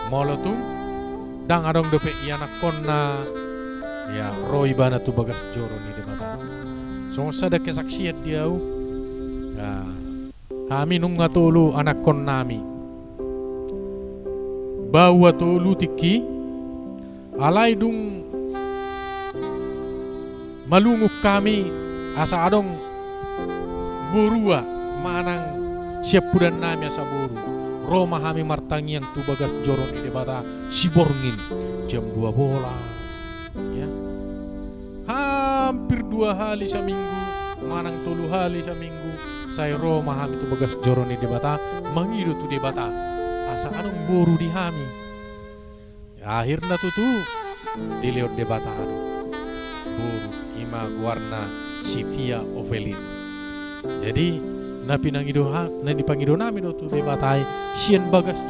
molo tu dang adong dope iana konna ya roi bana tu bagas joro ni debata. So sada kesaksian dia ya kami nunga tolu anak kon nami bawa tolu tiki alai dung malunguk kami asa adong borua manang siap pudan nami asa boru Roma kami martangi yang tu bagas joro ni debata siborngin jam 12 ya hampir 2 hari seminggu manang 3 hari seminggu saya Roma kami tu bagas joro ni debata mangido tu debata asa adong boru di kami ya, akhirnya tu dilihat debata adu boru ima warna Sivia Ovelin jadi napi nangido na dipangido nami do tu debatai sien bagas